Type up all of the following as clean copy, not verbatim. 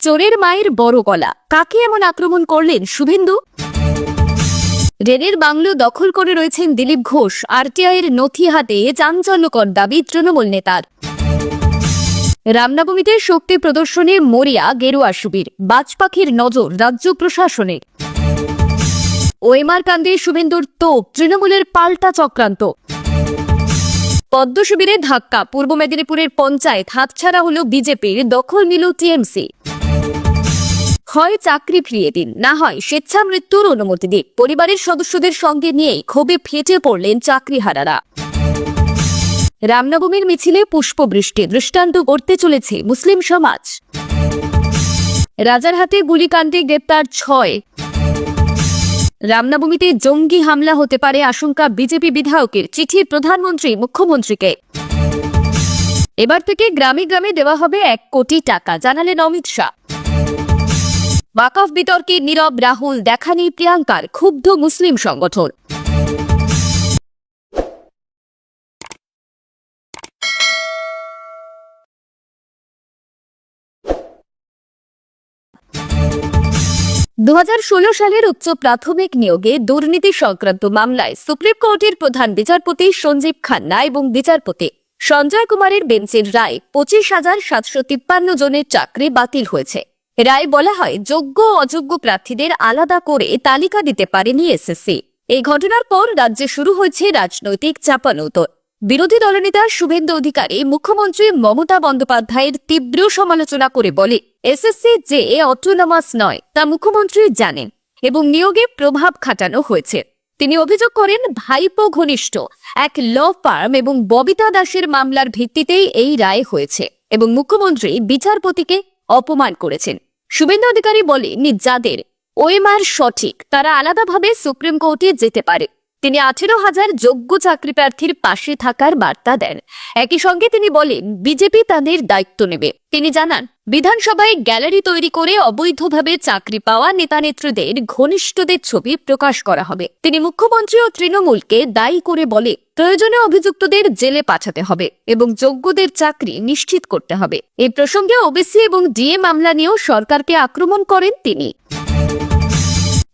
চোরের মায়ের বড় গলা, কাকে এমন আক্রমণ করলেন শুভেন্দু? রেলের বাংলো দখল করে রয়েছেন দিলীপ ঘোষ, আরটিআইয়ের নথি হাতে চাঞ্চল্যকর দাবি তৃণমূল নেতার। রামনবমীতে শক্তি প্রদর্শনে মরিয়া গেরুয়া শিবির, বাজপাখির নজর রাজ্য প্রশাসনের। ওএমআর কাণ্ডে শুভেন্দুর তোপ, তৃণমূলের পাল্টা চক্রান্ত। পদ্ম শিবিরে ধাক্কা, পূর্ব মেদিনীপুরের পঞ্চায়েত হাতছাড়া হল বিজেপির, দখল নিল টিএমসি। হয় চাকরি ফিরিয়ে দিন, না হয় স্বেচ্ছা মৃত্যুর অনুমতি দিন, পরিবারের সদস্যদের সঙ্গে নিয়েই ক্ষোভে ফেটে পড়লেন চাকরিহারারা। রামনবমীর মিছিলে পুষ্পবৃষ্টি, দৃষ্টান্ত গড়তে চলেছে মুসলিম সমাজ। রাজারহাটে গুলিকাণ্ডে গ্রেপ্তার 6। রামনবমীতে জঙ্গি হামলা হতে পারে আশঙ্কা বিজেপি বিধায়কের, চিঠি প্রধানমন্ত্রী মুখ্যমন্ত্রীকে। এবার থেকে গ্রামে গ্রামে দেওয়া হবে 1 কোটি টাকা, জানালেন অমিত শাহ। ওয়াকফ বিতর্কে নীরব রাহুল, দেখা নেই প্রিয়াঙ্কার, ক্ষুব্ধ মুসলিম সংগঠন। সালের উচ্চ প্রাথমিক নিয়োগে দুর্নীতি সংক্রান্ত মামলায় সুপ্রিম কোর্টের প্রধান বিচারপতি সঞ্জীব খান্না এবং বিচারপতি সঞ্জয় কুমারের বেঞ্চের রায় 25,753 জনের চাকরি বাতিল হয়েছে। রায় বলা হয়, যোগ্য ও অযোগ্য প্রার্থীদের আলাদা করে তালিকা দিতে পারেনি এসএসসি। এই ঘটনার পর রাজ্যে শুরু হয়েছে রাজনৈতিক চাপানোতর। বিরোধী দলনেতা শুভেন্দু অধিকারী মুখ্যমন্ত্রী মমতা বন্দ্যোপাধ্যায়ের তীব্র সমালোচনা করে বলে, এসএসসি যে অটোনমাস নয় তা মুখ্যমন্ত্রী জানেন এবং নিয়োগে প্রভাব খাটানো হয়েছে। তিনি অভিযোগ করেন, ভাইপো ঘনিষ্ঠ এক ল ফার্ম এবং ববিতা দাসের মামলার ভিত্তিতেই এই রায় হয়েছে এবং মুখ্যমন্ত্রী বিচারপতিকে অপমান করেছেন। শুভেন্দু অধিকারী বলেন, যাদের ওএমআর সঠিক তারা আলাদাভাবে সুপ্রিম কোর্টে যেতে পারে। তিনি 18,000 যোগ্য চাকরি প্রার্থীর পাশে থাকার বার্তা দেন। একই সঙ্গে তিনি বলেন, বিজেপি তাদের দায়িত্ব নেবে। তিনি জানান, বিধানসভায় গ্যালারি তৈরি করে অবৈধভাবে চাকরি পাওয়া নেতানেত্রীদের ঘনিষ্ঠদের ছবি প্রকাশ করা হবে। তিনি মুখ্যমন্ত্রী ও তৃণমূলকে দায়ী করে বলে, প্রয়োজনে অভিযুক্তদের জেলে পাঠাতে হবে এবং যোগ্যদের চাকরি নিশ্চিত করতে হবে। এই প্রসঙ্গে ওবিসি এবং ডিএ মামলা নিয়েও সরকারকে আক্রমণ করেন তিনি।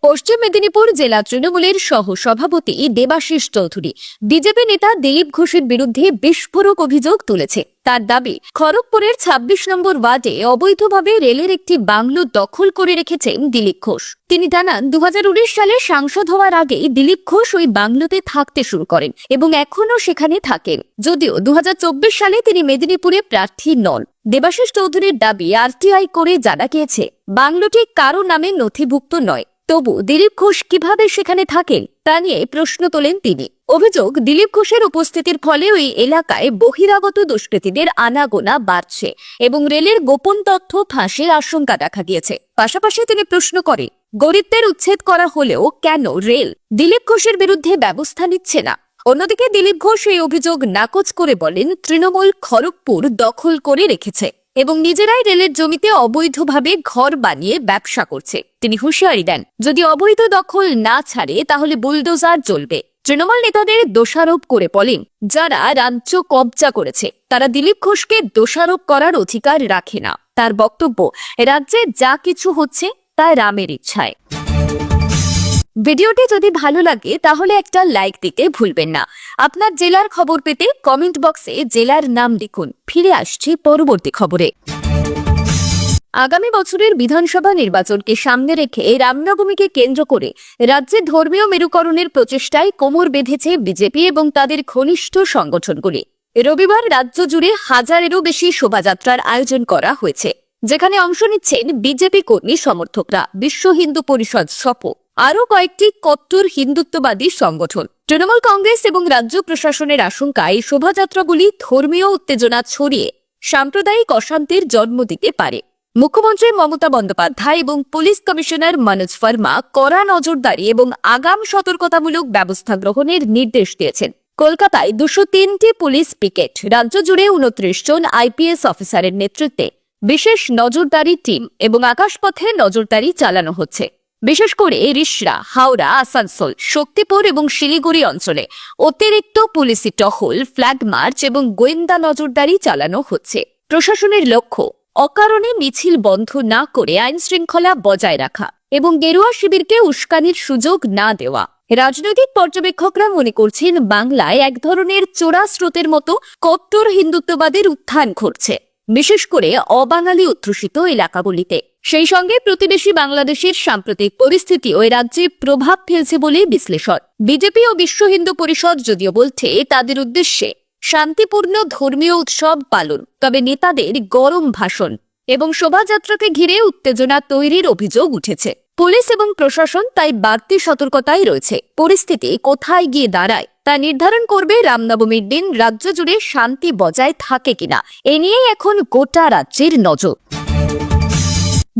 পশ্চিম মেদিনীপুর জেলা তৃণমূলের সহ সভাপতি দেবাশিস চৌধুরী বিজেপি নেতা দিলীপ ঘোষের বিরুদ্ধে বিস্ফোরক অভিযোগ তুলেছে। তার দাবি, খড়গপুরের 26 নম্বর ওয়ার্ডে অবৈধভাবে রেলের একটি বাংলো দখল করে রেখেছেন দিলীপ ঘোষ। তিনি জানান, 2019 সালে সাংসদ হওয়ার আগেই দিলীপ ঘোষ ওই বাংলোতে থাকতে শুরু করেন এবং এখনো সেখানে থাকেন, যদিও 2024 সালে তিনি মেদিনীপুরে প্রার্থী নন। দেবাশিস চৌধুরীর দাবি, আরটিআই করে জানা গিয়েছে বাংলোটি কারো নামে নথিভুক্ত নয়। তবু দিলীপ ঘোষ কিভাবে সেখানে থাকেন তা নিয়ে প্রশ্ন তোলেন তিনি। অভিযোগ, দিলীপ ঘোষের উপস্থিতির ফলে ওই এলাকায় বহিরাগত দুষ্কৃতীদের আনাগোনা বাড়ছে এবং রেলের গোপন তথ্য ফাঁসের আশঙ্কা দেখা গিয়েছে। পাশাপাশি তিনি প্রশ্ন করেন, গরিবদের উচ্ছেদ করা হলেও কেন রেল দিলীপ ঘোষের বিরুদ্ধে ব্যবস্থা নিচ্ছে না? অন্যদিকে দিলীপ ঘোষ এই অভিযোগ নাকচ করে বলেন, তৃণমূল খড়গপুর দখল করে রেখেছে এবং নিজেরাই রেলের জমিতে অবৈধভাবে ঘর বানিয়ে ব্যবসা করছে। তিনি হুঁশিয়ারি দেন, যদি অবৈধ দখল না ছাড়ে তাহলে বুলডোজার চলবে। তৃণমূল নেতাদের দোষারোপ করে বলেন, যারা রাজ্য কবজা করেছে তারা দিলীপ ঘোষকে দোষারোপ করার অধিকার রাখে না। তার বক্তব্য, রাজ্যে যা কিছু হচ্ছে তা রামের ইচ্ছায়। ভিডিওটি যদি ভালো লাগে তাহলে একটা লাইক দিতে ভুলবেন না। আপনার জেলার খবর পেতে কমেন্ট বক্সে জেলার নাম লিখুন। ফিরে আসছি পরবর্তী খবরে। আগামী বছরের বিধানসভা নির্বাচনকে সামনে রেখে রামনবমীকে কেন্দ্র করে রাজ্যে ধর্মীয় মেরুকরণের প্রচেষ্টায় কোমর বেঁধেছে বিজেপি এবং তাদের ঘনিষ্ঠ সংগঠনগুলি। রবিবার রাজ্য জুড়ে 1000-এরও বেশি শোভাযাত্রার আয়োজন করা হয়েছে, যেখানে অংশ নিচ্ছেন বিজেপি কর্মী সমর্থকরা, বিশ্ব হিন্দু পরিষদ সহ আরও কয়েকটি কট্টর হিন্দুত্ববাদী সংগঠন। তৃণমূল কংগ্রেস এবং রাজ্য প্রশাসনের আশঙ্কা, এই শোভাযাত্রাগুলি ধর্মীয় উত্তেজনা ছড়িয়ে সাম্প্রদায়িক অশান্তির জন্ম দিতে পারে। মুখ্যমন্ত্রী মমতা বন্দ্যোপাধ্যায় এবং পুলিশ কমিশনার মনোজ ভার্মা কড়া নজরদারি এবং আগাম সতর্কতামূলক ব্যবস্থা গ্রহণের নির্দেশ দিয়েছেন। কলকাতায় 203টি পুলিশ পিকেট, রাজ্য জুড়ে 29 জন আইপিএস অফিসারের নেতৃত্বে বিশেষ নজরদারি টিম এবং আকাশপথে নজরদারি চালানো হচ্ছে। বিশেষ করে রিষড়া, হাওড়া, আসানসোল, শক্তিপুর এবং শিলিগুড়ি অঞ্চলে অতিরিক্ত পুলিশি টহল, ফ্ল্যাগ মার্চ এবং গোয়েন্দা নজরদারি চালানো হচ্ছে। প্রশাসনের লক্ষ্য, অকারণে মিছিল বন্ধ না করে আইন শৃঙ্খলা বজায় রাখা এবং গেরুয়া শিবিরকে উস্কানির সুযোগ না দেওয়া। রাজনৈতিক পর্যবেক্ষকরা মনে করছেন বাংলায় এক ধরনের চোরা স্রোতের মতো কট্টর হিন্দুত্ববাদের উত্থান ঘটছে, বিশেষ করে অবাঙালি অধ্যুষিত এলাকাগুলিতে। সেই সঙ্গে প্রতিবেশী বাংলাদেশের সাম্প্রতিক পরিস্থিতি ওই রাজ্যে প্রভাব ফেলছে বলে বিশ্লেষণ। বিজেপি ও বিশ্ব হিন্দু পরিষদ যদিও বলছে তাদের উদ্দেশ্যে শান্তিপূর্ণ ধর্মীয় উৎসব পালন, তবে নেতাদের গরম ভাষণ এবং শোভাযাত্রাকে ঘিরে উত্তেজনা তৈরির অভিযোগ উঠেছে। পুলিশ এবং প্রশাসন তাই বাড়তি সতর্কতায় রয়েছে। পরিস্থিতি কোথায় গিয়ে দাঁড়ায় তা নির্ধারণ করবে রামনবমীর দিন রাজ্য জুড়ে শান্তি বজায় থাকে কিনা। এ নিয়েই এখন গোটা রাজ্যের নজর।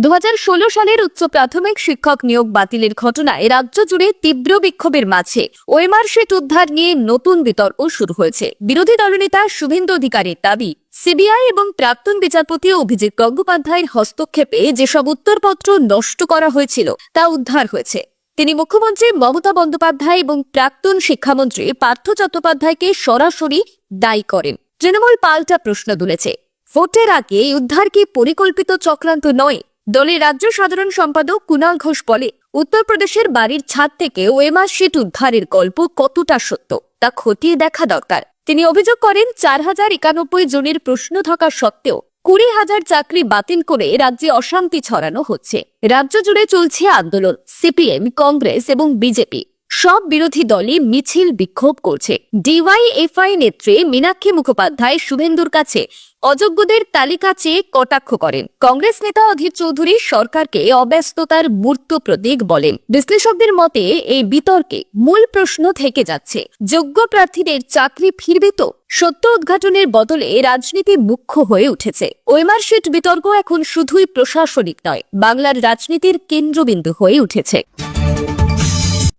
2016 সালের উচ্চ প্রাথমিক শিক্ষক নিয়োগ বাতিলের ঘটনায় রাজ্য জুড়ে তীব্র বিক্ষোভের মাঝে ওএমআর শিট উদ্ধার নিয়ে নতুন বিতর্ক শুরু হয়েছে। বিরোধী দলনেতা শুভেন্দু অধিকারীর দাবি, সিবিআই এবং প্রাক্তন বিচারপতি অভিজিৎ গঙ্গোপাধ্যায়ের হস্তক্ষেপে যেসব উত্তরপত্র নষ্ট করা হয়েছিল তা উদ্ধার হয়েছে। তিনি মুখ্যমন্ত্রী মমতা বন্দ্যোপাধ্যায় এবং প্রাক্তন শিক্ষামন্ত্রী পার্থ চট্টোপাধ্যায়কে সরাসরি দায়ী করেন। তৃণমূল পাল্টা প্রশ্ন তুলেছে, ভোটের আগে এই উদ্ধার কি পরিকল্পিত চক্রান্ত নয়? দলের রাজ্য সাধারণ সম্পাদক কুণাল ঘোষ বলে, উত্তরপ্রদেশের বাড়ির ছাদ থেকে ওএমআর শিট উদ্ধারের গল্প কতটা সত্য তা খতিয়ে দেখা দরকার। তিনি অভিযোগ করেন 4091 জনের প্রশ্ন থাকা সত্ত্বেও 20,000 চাকরি বাতিল করে রাজ্যে অশান্তি ছড়ানো হচ্ছে। রাজ্য জুড়ে চলছে আন্দোলন। সিপিএম, কংগ্রেস এবং বিজেপি সব বিরোধী দলই মিছিল বিক্ষোভ করছে। ডিওয়াইএফআই নেত্রী মীনাক্ষী মুখোপাধ্যায় শুভেন্দুর কাছে অযোগ্যদের তালিকা চেয়ে কটাক্ষ করেন। কংগ্রেস নেতা অধীর চৌধুরী সরকারকে অব্যস্ততার মূর্ত প্রতীক বলেন। বিশ্লেষকদের মতে এই বিতর্কে মূল প্রশ্ন থেকে যাচ্ছে, যোগ্য প্রার্থীদের চাকরি ফিরবে তো? সত্য উদ্ঘাটনের বদলে রাজনীতি মুখ্য হয়ে উঠেছে। ওএমআর শিট বিতর্ক এখন শুধুই প্রশাসনিক নয়, বাংলার রাজনীতির কেন্দ্রবিন্দু হয়ে উঠেছে।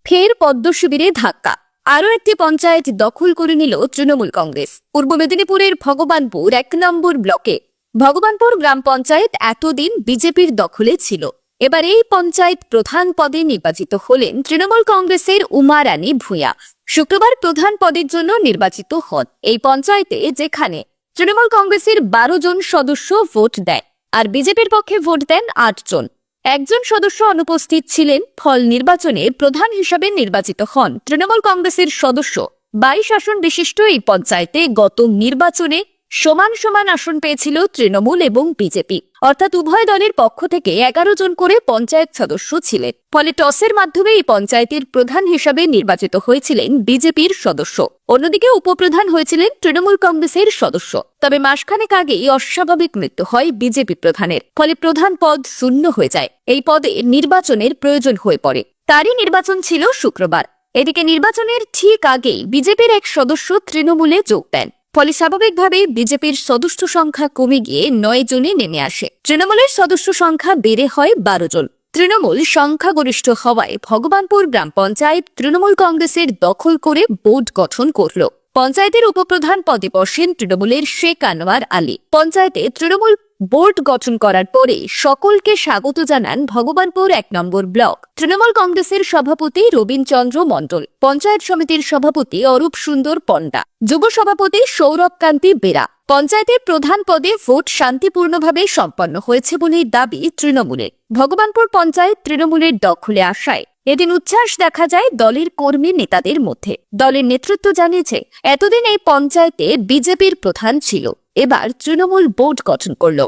ফের পদ্ম শিবিরে ধাক্কা, আরও একটি পঞ্চায়েত দখল করে নিল তৃণমূল কংগ্রেস। পূর্ব মেদিনীপুরের ভগবানপুর 1 নম্বর ব্লকে ভগবানপুর গ্রাম পঞ্চায়েত এতদিন বিজেপির দখলে ছিল। এবার এই পঞ্চায়েত প্রধান পদে নির্বাচিত হলেন তৃণমূল কংগ্রেসের উমা রানী ভূঁইয়া। শুক্রবার প্রধান পদের জন্য নির্বাচিত হন। এই পঞ্চায়েতে যেখানে তৃণমূল কংগ্রেসের 12 জন সদস্য ভোট দেয় আর বিজেপির পক্ষে ভোট দেন 8 জন। একজন সদস্য অনুপস্থিত ছিলেন। ফল নির্বাচনে প্রধান হিসাবে নির্বাচিত হন তৃণমূল কংগ্রেসের সদস্য। 22 আসন বিশিষ্ট এই পঞ্চায়েতে গত নির্বাচনে সমান সমান আসন পেয়েছিল তৃণমূল এবং বিজেপি, অর্থাৎ উভয় দলের পক্ষ থেকে 11 জন করে পঞ্চায়েত সদস্য ছিলেন। ফলে টসের মাধ্যমে এই পঞ্চায়েতের প্রধান হিসাবে নির্বাচিত হয়েছিলেন বিজেপির সদস্য। অন্যদিকে উপপ্রধান হয়েছিলেন তৃণমূল কংগ্রেসের সদস্য। তবে মাসখানেক আগেই অস্বাভাবিক মৃত্যু হয় বিজেপি প্রধানের। ফলে প্রধান পদ শূন্য হয়ে যায়। এই পদে নির্বাচনের প্রয়োজন হয়ে পড়ে। তারই নির্বাচন ছিল শুক্রবার। এদিকে নির্বাচনের ঠিক আগেই বিজেপির এক সদস্য তৃণমূলে যোগ দেন। ফলে স্বাভাবিকভাবে বিজেপির সদস্য সংখ্যা কমে গিয়ে 9 জনে নেমে আসে। তৃণমূলের সদস্য সংখ্যা বেড়ে হয় 12 জন। তৃণমূল সংখ্যাগরিষ্ঠ হওয়ায় ভগবানপুর গ্রাম পঞ্চায়েত তৃণমূল কংগ্রেসের দখল করে বোর্ড গঠন করল। পঞ্চায়েতের উপপ্রধান পদে বসেন তৃণমূলের শেখ আনোয়ার আলী। পঞ্চায়েতে তৃণমূল বোর্ড গঠন করার পরে সকলকে স্বাগত জানান ভগবানপুর 1 নম্বর ব্লক তৃণমূল কংগ্রেসের সভাপতি রবীন্দ্র মণ্ডল, পঞ্চায়েত সমিতির সভাপতি অরূপ সুন্দর পণ্ডা, যুব সভাপতি সৌরভ কান্তি বেরা। পঞ্চায়েতের প্রধান পদে ভোট শান্তিপূর্ণভাবে সম্পন্ন হয়েছে বলে দাবি তৃণমূলের। ভগবানপুর পঞ্চায়েত তৃণমূলের দখলে আসায় এদিন উচ্ছ্বাস দেখা যায় দলের কর্মী নেতাদের মধ্যে। দলের নেতৃত্ব জানিয়েছে, এতদিন এই পঞ্চায়েতে বিজেপির প্রধান ছিল, এবার তৃণমূল বোর্ড গঠন করল।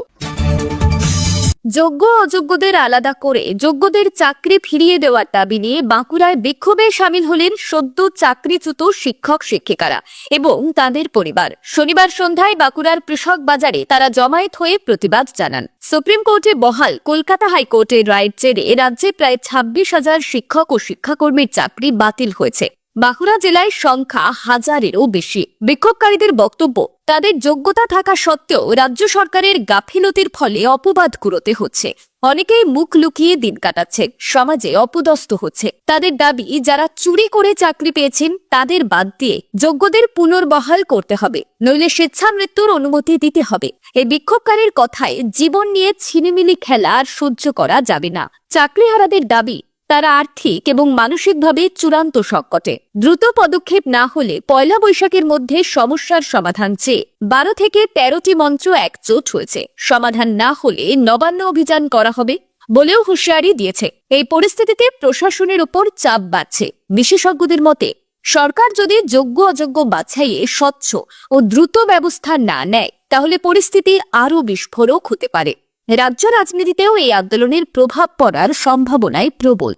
যোগ্য অযোগ্যদের আলাদা করে যোগ্যদের চাকরি ফিরিয়ে দেওয়ার দাবি নিয়ে বাঁকুড়ায় বিক্ষোভে সামিল হলেন সদ্য চাকরিচ্যুত শিক্ষক শিক্ষিকারা এবং তাদের পরিবার। শনিবার সন্ধ্যায় বাঁকুড়ার কৃষক বাজারে তারা জমায়েত হয়ে প্রতিবাদ জানান। সুপ্রিম কোর্টে বহাল কলকাতা হাইকোর্টের রায়ের জেরে রাজ্যে প্রায় 26,000 শিক্ষক ও শিক্ষাকর্মীর চাকরি বাতিল হয়েছে। বাঁকুড়া জেলায় সংখ্যা 1000-এরও বেশি। বিক্ষোভকারীদের বক্তব্য, তাদের যোগ্যতা থাকা সত্ত্বেও রাজ্য সরকারের গাফিলতির ফলে অপবাদ কুড়োতে হচ্ছে। অনেকেই মুখ লুকিয়ে দিন কাটাচ্ছে, সমাজে অপদস্থ হচ্ছে। তাদের দাবি, যারা চুরি করে চাকরি পেয়েছেন তাদের বাদ দিয়ে যোগ্যদের পুনর্বহাল করতে হবে, নইলে স্বেচ্ছা মৃত্যুর অনুমতি দিতে হবে। এই বিক্ষোভকারীর কথায় জীবন নিয়ে ছিনিমিনি খেলা আর সহ্য করা যাবে না। চাকরিহারাদের দাবি, তারা আর্থিক এবং মানসিকভাবে চূড়ান্ত সংকটে। দ্রুত পদক্ষেপ না হলে পয়লা বৈশাখের মধ্যে সমস্যার সমাধান চেয়ে 12 থেকে 13টি মঞ্চ একজোট হয়েছে। সমাধান না হলে নবান্ন অভিযান করা হবে বলেও হুঁশিয়ারি দিয়েছে। এই পরিস্থিতিতে প্রশাসনের উপর চাপ বাড়ছে। বিশেষজ্ঞদের মতে সরকার যদি যোগ্য অযোগ্য বাছাইয়ে স্বচ্ছ ও দ্রুত ব্যবস্থা না নেয় তাহলে পরিস্থিতি আরও বিস্ফোরক হতে পারে। রাজ্য রাজনীতিতেও এই আন্দোলনের প্রভাব পড়ার সম্ভাবনাই প্রবল।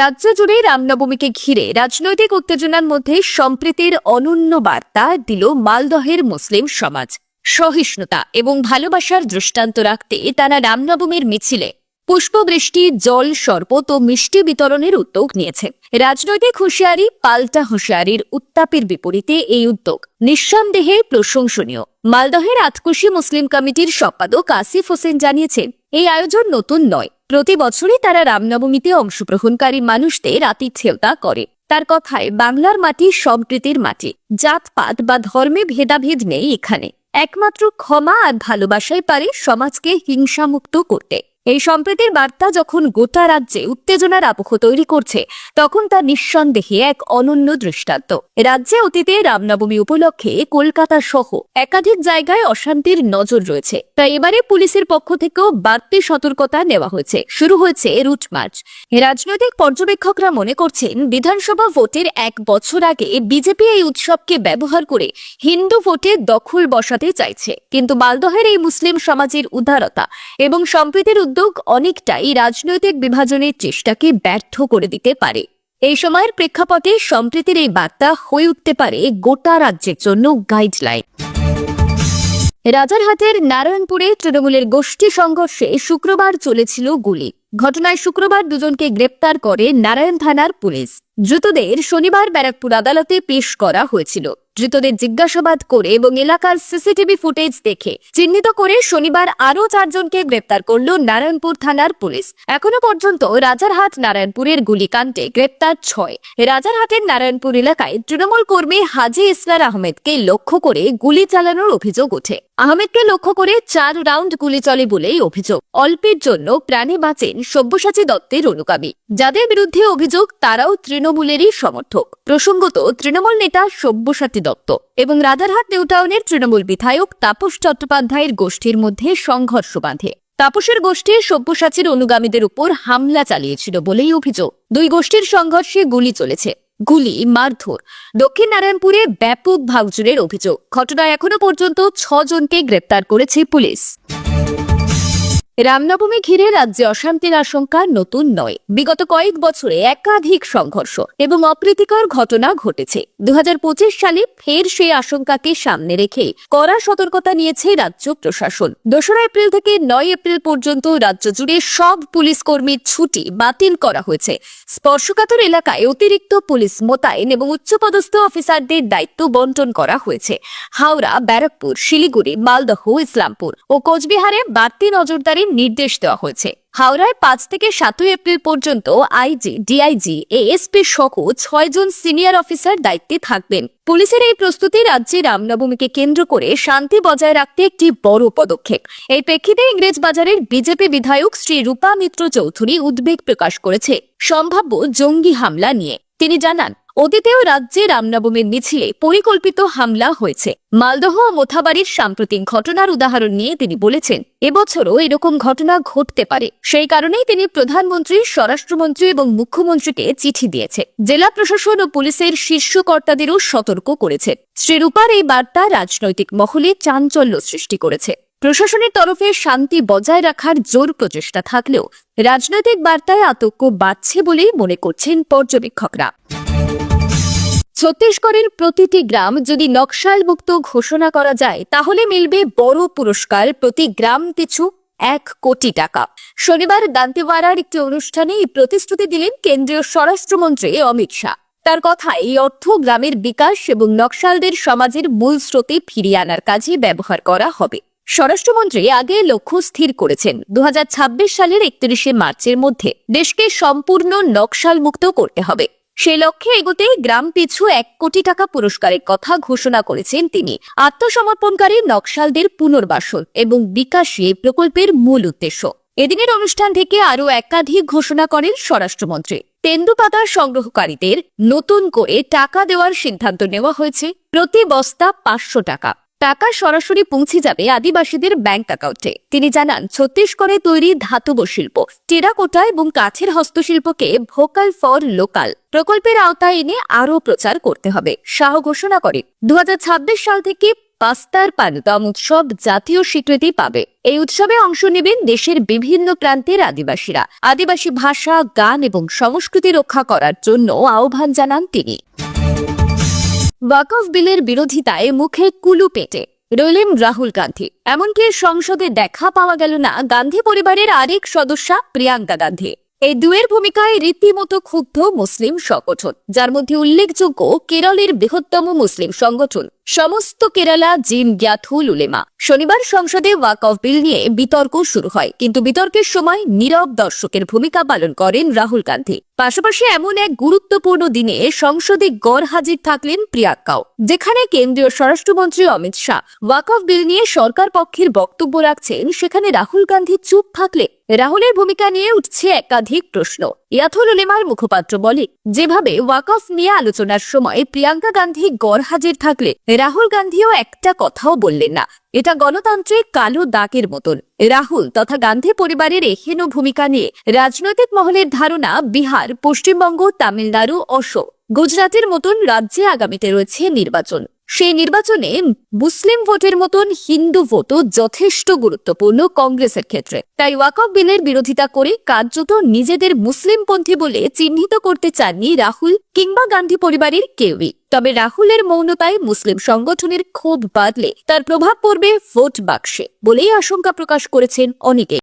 রাজ্য জুড়ে রামনবমীকে ঘিরে রাজনৈতিক উত্তেজনার মধ্যে সম্প্রীতির অনন্য বার্তা দিল মালদহের মুসলিম সমাজ। সহিষ্ণুতা এবং ভালোবাসার দৃষ্টান্ত রাখতে তারা রামনবমীর মিছিলে পুষ্পবৃষ্টি, জল, শরবত ও মিষ্টি বিতরণের উদ্যোগ নিয়েছে। রাজনৈতিক হুঁশিয়ারি পাল্টা হুঁশিয়ারির উত্তাপের বিপরীতে এই উদ্যোগ নিঃসন্দেহে প্রশংসনীয়। মালদহের আতকুশি মুসলিম কমিটির সম্পাদক আসিফ হোসেন জানিয়েছেন, এই আয়োজন নতুন নয়। প্রতি বছরই তারা রামনবমীতে অংশগ্রহণকারী মানুষদের আতিথেয়তা করে। তার কথায়, বাংলার মাটি সম্প্রীতির মাটি। জাতপাত বা ধর্মে ভেদাভেদ নেই এখানে। একমাত্র ক্ষমা আর ভালোবাসাই পারে সমাজকে হিংসামুক্ত করতে। এই সম্প্রীতির বার্তা যখন গোটা রাজ্যে উত্তেজনার আবহ তৈরি করছে, তখন তা নিঃসন্দেহে এক অনন্য দৃষ্টান্ত। রাজ্যে অতীতে রামনবমী উপলক্ষে কলকাতা সহ একাধিক জায়গায় অশান্তির নজর রয়েছে। তাই এবারে পুলিশের পক্ষ থেকেও বাড়তি সতর্কতা নেওয়া হয়েছে। শুরু হয়েছে রুট মার্চ। রাজনৈতিক পর্যবেক্ষকরা মনে করছেন, বিধানসভা ভোটের 1 বছর আগে বিজেপি এই উৎসবকে ব্যবহার করে হিন্দু ভোটে দখল বসাতে চাইছে। কিন্তু মালদহের এই মুসলিম সমাজের উদারতা এবং সম্প্রীতির উদ্যোগ অনেকটাই রাজনৈতিক বিভাজনের চেষ্টাকে ব্যর্থ করে দিতে পারে। এই সময়ের প্রেক্ষাপটে সম্প্রীতির এই বার্তা হয়ে উঠতে পারে গোটা রাজ্যের জন্য গাইডলাইন। রাজারহাটের নারায়ণপুরে তৃণমূলের গোষ্ঠী সংঘর্ষে শুক্রবার চলেছিল গুলি। ঘটনায় শুক্রবার দুজনকে গ্রেপ্তার করে নারায়ণ থানার পুলিশ। ধৃতদের শনিবার ব্যারাকপুর আদালতে পেশ করা হয়েছিল। ধৃতদের জিজ্ঞাসাবাদ করে এবং এলাকার সিসিটিভি ফুটেজ দেখে চিহ্নিত করে শনিবার আরও 4 জনকে গ্রেপ্তার করল নারায়ণপুর থানার পুলিশ। এখনো পর্যন্ত রাজারহাট নারায়ণপুরের গুলিকাণ্ডে গ্রেপ্তার 6। রাজারহাটের নারায়ণপুর এলাকায় তৃণমূল কর্মী হাজি ইসরার আহমেদকে লক্ষ্য করে গুলি চালানোর অভিযোগ ওঠে। আহমেদকে লক্ষ্য করে 4 রাউন্ড গুলি চলে বলেই অভিযোগ। অল্পের জন্য প্রাণে বাঁচেন সব্যসাচী দত্তের অনুগামী। যাদের বিরুদ্ধে অভিযোগ তারাও তৃণমূলেরই সমর্থক। প্রসঙ্গত, তৃণমূল নেতা সব্যসাচী দত্ত এবং রাজারহাট নিউটাউনের তৃণমূল বিধায়ক তাপস চট্টোপাধ্যায়ের গোষ্ঠীর মধ্যে সংঘর্ষ বাঁধে। তাপসের গোষ্ঠী সব্যসাচীর অনুগামীদের উপর হামলা চালিয়েছিল বলেই অভিযোগ। দুই গোষ্ঠীর সংঘর্ষে গুলি চলেছে। গুলি, মারধর। দক্ষিণ নারায়ণপুরে ব্যাপক ভাঙচুরের অভিযোগ। ঘটনায় এখনো পর্যন্ত 6 জনকে গ্রেপ্তার করেছে পুলিশ। রামনবমী ঘিরে রাজ্যে অশান্তির আশঙ্কা নতুন নয়। বিগত কয়েক বছরে একাধিক সংঘর্ষ এবং অপ্রীতিকর ঘটনা ঘটেছে। 2025 সালে ফের সেই আশঙ্কাকে সামনে রেখে কড়া সতর্কতা নিয়েছে রাজ্য প্রশাসন। 2রা এপ্রিল থেকে 9 এপ্রিল পর্যন্ত রাজ্য জুড়ে সব পুলিশ কর্মীর ছুটি বাতিল করা হয়েছে। স্পর্শকাতর এলাকায় অতিরিক্ত পুলিশ মোতায়েন এবং উচ্চপদস্থ অফিসারদের দায়িত্ব বন্টন করা হয়েছে। হাওড়া, ব্যারাকপুর, শিলিগুড়ি, মালদহ, ইসলামপুর ও কোচবিহারে বাড়তি নজরদারি নির্দেশ দেওয়া হয়েছে। হাওড়ায় 5 থেকে 7 এপ্রিল পর্যন্ত আইজি, ডিআইজি, এএসপি সহ 6 জন সিনিয়র অফিসার দায়িত্বে থাকবেন। পুলিশের এই প্রস্তুতি রাজ্যে রামনবমীকে কেন্দ্র করে শান্তি বজায় রাখতে একটি বড় পদক্ষেপ। এই প্রেক্ষিতে ইংরেজবাজারের বিজেপি বিধায়ক শ্রী রূপা মিত্র চৌধুরী উদ্বেগ প্রকাশ করেছে সম্ভাব্য জঙ্গি হামলা নিয়ে। তিনি জানান, অতীতেও রাজ্যে রামনবমীর মিছিলে পরিকল্পিত হামলা হয়েছে। মালদহ ও মোথাবাড়ির সাম্প্রতিক ঘটনার উদাহরণ নিয়ে তিনি বলেছেন, এবছরও এরকম ঘটনা ঘটতে পারে। সেই কারণেই তিনি প্রধানমন্ত্রী, স্বরাষ্ট্রমন্ত্রী এবং মুখ্যমন্ত্রীকে চিঠি দিয়েছে। জেলা প্রশাসন ও পুলিশের শীর্ষ কর্তাদেরও সতর্ক করেছে। শ্রী রূপার এই বার্তা রাজনৈতিক মহলে চাঞ্চল্য সৃষ্টি করেছে। প্রশাসনের তরফে শান্তি বজায় রাখার জোর প্রচেষ্টা থাকলেও রাজনৈতিক বার্তায় আতঙ্ক বাড়ছে বলেই মনে করছেন পর্যবেক্ষকরা। ছত্তিশগড়ের প্রতিটি গ্রাম যদি নকশাল মুক্ত ঘোষণা করা যায় তাহলে মিলবে বড় পুরস্কার, প্রতি গ্রাম পিছু 1 কোটি টাকা। শনিবার দান্তেওয়াড়ার একটি অনুষ্ঠানে এই প্রতিশ্রুতি দিলেন কেন্দ্রীয় স্বরাষ্ট্রমন্ত্রী অমিত শাহ। তার কথায়, এই অর্থ গ্রামের বিকাশ এবং নকশালদের সমাজের মূল স্রোতে ফিরিয়ে আনার কাজে ব্যবহার করা হবে। স্বরাষ্ট্রমন্ত্রী আগে লক্ষ্য স্থির করেছেন 2026 সালের 31শে মার্চের মধ্যে দেশকে সম্পূর্ণ নকশাল মুক্ত করতে হবে। সেই লক্ষ্যে এগোতে গ্রাম পিছু 1 কোটি টাকা পুরস্কারের কথা ঘোষণা করেছেন তিনি। আত্মসমর্পণকারী নকশালদের পুনর্বাসন এবং বিকাশই এই প্রকল্পের মূল উদ্দেশ্য। এদিনের অনুষ্ঠান থেকে আরও একাধিক ঘোষণা করেন স্বরাষ্ট্রমন্ত্রী। তেন্দুপাতা সংগ্রহকারীদের নতুন করে টাকা দেওয়ার সিদ্ধান্ত নেওয়া হয়েছে। প্রতি বস্তা 500 টাকা। টাকা সরাসরি পৌঁছে যাবে আদিবাসীদের ব্যাংক অ্যাকাউন্টে। তিনি জানান, ছত্তিশগড়ে তৈরি ধাতব শিল্প, টেরাকোটা এবং কাছের হস্তশিল্পকে ভোকাল ফর লোকাল প্রকল্পের আওতায় এনে আরও প্রচার করতে হবে। শাহ ঘোষণা করে 2026 সাল থেকে পাস্তার পানতাম উৎসব জাতীয় স্বীকৃতি পাবে। এই উৎসবে অংশ নেবেন দেশের বিভিন্ন প্রান্তের আদিবাসীরা। আদিবাসী ভাষা, গান এবং সংস্কৃতি রক্ষা করার জন্য আহ্বান জানান তিনি। ওয়াকফ বিলের বিরোধিতায় মুখে কুলু পেটে রইলেন রাহুল গান্ধী। এমনকি সংসদে দেখা পাওয়া গেল না গান্ধী পরিবারের আরেক সদস্যা প্রিয়াঙ্কা গান্ধী। এই দুয়ের ভূমিকায় রীতিমতো ক্ষুব্ধ মুসলিম সংগঠন, যার মধ্যে উল্লেখযোগ্য কেরলের বৃহত্তম মুসলিম সংগঠন সমস্ত কেরালা জিমগ্যাথুল উলেমা। শনিবার সংসদে ওয়াকফ বিল নিয়ে বিতর্ক শুরু হয়, কিন্তু বিতর্কের সময় নীরব দর্শকের ভূমিকা পালন করেন রাহুল গান্ধী। পাশাপাশি এমন এক গুরুত্বপূর্ণ দিনে সংসদে গড় হাজির থাকলেন প্রিয়াঙ্কাও, যেখানে কেন্দ্রীয় স্বরাষ্ট্রমন্ত্রী অমিত শাহ ওয়াকফ বিল নিয়ে সরকার পক্ষের বক্তব্য রাখছেন, সেখানে রাহুল গান্ধী চুপ থাকলে রাহুলের ভূমিকা নিয়ে উঠছে একাধিক প্রশ্ন। ইয়াথুল উলেমার মুখপাত্র বলে, যেভাবে ওয়াকফ নিয়ে আলোচনার সময় প্রিয়াঙ্কা গান্ধী গড় হাজির থাকলে রাহুল গান্ধীও একটা কথাও বললেন না। এটা গণতন্ত্রের কালো দাগের মতন। রাহুল তথা গান্ধী পরিবারের এহেন ভূমিকা নিয়ে রাজনৈতিক মহলের ধারণা, বিহার, পশ্চিমবঙ্গ, তামিলনাড়ু, অসম, গুজরাটের মতন রাজ্যে আগামীতে রয়েছে নির্বাচন। সেই নির্বাচনে মুসলিম ভোটের মতন হিন্দু ভোটও যথেষ্ট গুরুত্বপূর্ণ কংগ্রেসের ক্ষেত্রে। তাই ওয়াকফ বিলের বিরোধিতা করে কার্যত নিজেদের মুসলিমপন্থী বলে চিহ্নিত করতে চাননি রাহুল কিংবা গান্ধী পরিবারের কেউই। তবে রাহুলের মৌনতায় মুসলিম সংগঠনের ক্ষোভ বাড়লে তার প্রভাব পড়বে ভোট বাক্সে বলেই আশঙ্কা প্রকাশ করেছেন অনেকে।